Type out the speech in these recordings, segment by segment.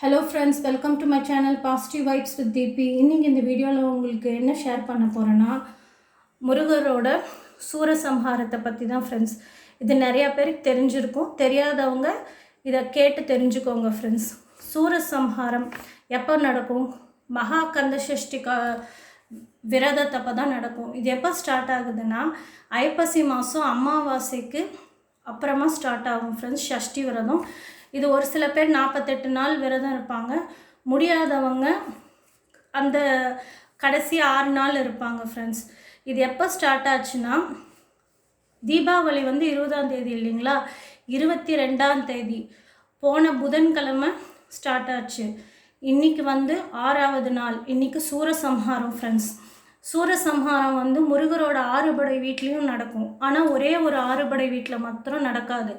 Hello friends, welcome to my channel Positive Vibes with DP. இன்னைக்கு இந்த வீடியோவில் உங்களுக்கு என்ன ஷேர் பண்ண போகிறேன்னா முருகரோட சூரசம்ஹாரத்தை பற்றி தான் ஃப்ரெண்ட்ஸ். இது நிறையா பேருக்கு தெரிஞ்சிருக்கும், தெரியாதவங்க இதை கேட்டு தெரிஞ்சுக்கோங்க ஃப்ரெண்ட்ஸ். சூரசம்ஹாரம் எப்போ நடக்கும்? மகா கந்த சஷ்டி விரதத்தப்போ தான் நடக்கும். இது எப்போ ஸ்டார்ட் ஆகுதுன்னா ஐப்பசி மாதம் அமாவாசைக்கு அப்புறமா ஸ்டார்ட் ஆகும் ஃப்ரெண்ட்ஸ், சஷ்டி விரதம். இது ஒரு சில பேர் 48 நாள் விரதம் இருப்பாங்க, முடியாதவங்க அந்த கடைசி 6 நாள் இருப்பாங்க ஃப்ரெண்ட்ஸ். இது எப்போ ஸ்டார்ட் ஆச்சுன்னா தீபாவளி 20ஆம் தேதி இல்லைங்களா, 22ஆம் தேதி போன புதன்கிழமை ஸ்டார்ட் ஆச்சு. இன்றைக்கி 6ஆவது நாள், இன்றைக்கி சூரசம்ஹாரம் ஃப்ரெண்ட்ஸ். சூரசம்ஹாரம் முருகரோட 6 படை வீட்லேயும் நடக்கும். ஆனால் ஒரே ஒரு 6 படை வீட்டில் மாத்திரம் நடக்காது.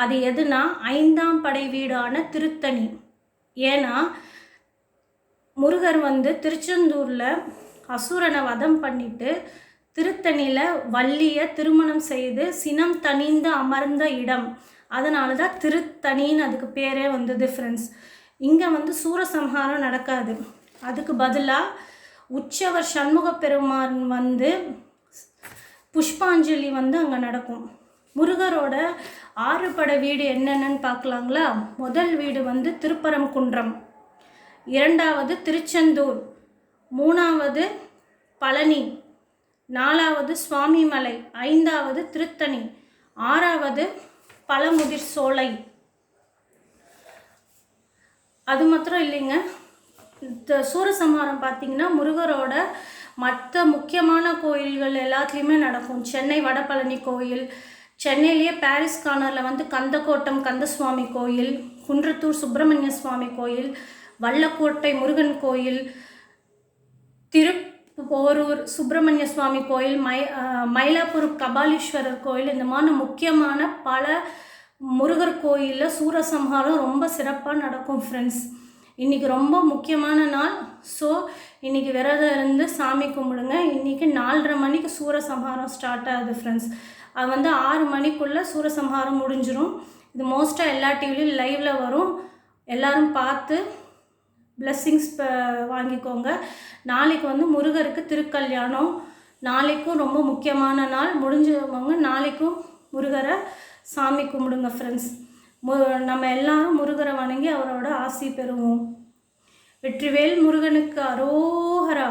அது எதுனா 5ஆம் படை வீடான திருத்தணி. ஏன்னா முருகர் திருச்செந்தூரில் அசுரனை வதம் பண்ணிட்டு திருத்தணியில் வள்ளியை திருமணம் செய்து சினம் தணிந்து அமர்ந்த இடம். அதனால தான் திருத்தணின்னு அதுக்கு பேரே வந்தது ஃப்ரெண்ட்ஸ். இங்கே சூரசம்ஹாரம் நடக்காது. அதுக்கு பதிலாக உற்சவர் சண்முக பெருமான் புஷ்பாஞ்சலி அங்கே நடக்கும். முருகரோட 6 படை வீடு என்னென்னு பார்க்கலாங்களா. முதல் வீடு திருப்பரங்குன்றம், 2வது திருச்செந்தூர், 3வது பழனி, 4வது சுவாமிமலை, 5வது திருத்தணி, 6வது பழமுதிர் சோலை. அது மாத்திரம் இல்லைங்க, சூரசம்ஹாரம் பார்த்திங்கன்னா முருகரோட மற்ற முக்கியமான கோயில்கள் எல்லாத்துலேயுமே நடக்கும். சென்னை வடபழனி கோயில், சென்னையிலேயே பாரிஸ் கார்னரில் கந்தக்கோட்டம் கந்தசுவாமி கோயில், குன்றத்தூர் சுப்பிரமணிய சுவாமி கோயில், வல்லக்கோட்டை முருகன் கோயில், திருப்போரூர் சுப்பிரமணிய சுவாமி கோயில், மயிலாப்பூர் கபாலீஸ்வரர் கோயில், இந்த மாதிரி முக்கியமான பல முருகர் கோயிலில் சூரசம்ஹாரம் ரொம்ப சிறப்பாக நடக்கும் ஃப்ரெண்ட்ஸ். இன்றைக்கி ரொம்ப முக்கியமான நாள். ஸோ இன்றைக்கி விரதம் இருந்து சாமி கும்பிடுங்க. இன்றைக்கி 4:30 மணிக்கு சூரசம்ஹாரம் ஸ்டார்ட் ஆகுது ஃப்ரெண்ட்ஸ். அது 6 மணிக்குள்ளே சூரசம்ஹாரம் முடிஞ்சிடும். இது மோஸ்ட்டாக எல்லா டிவிலையும் லைவில் வரும். எல்லோரும் பார்த்து பிளெஸ்ஸிங்ஸ் வாங்கிக்கோங்க. நாளைக்கு முருகருக்கு திருக்கல்யாணம். நாளைக்கும் ரொம்ப முக்கியமான நாள். முடிஞ்சவங்க நாளைக்கும் முருகரை சாமி கும்பிடுங்க ஃப்ரெண்ட்ஸ். நம்ம எல்லாரும் முருகரை வணங்கி அவரோட ஆசி பெறுவோம். வெற்றிவேல் முருகனுக்கு அரோகரா.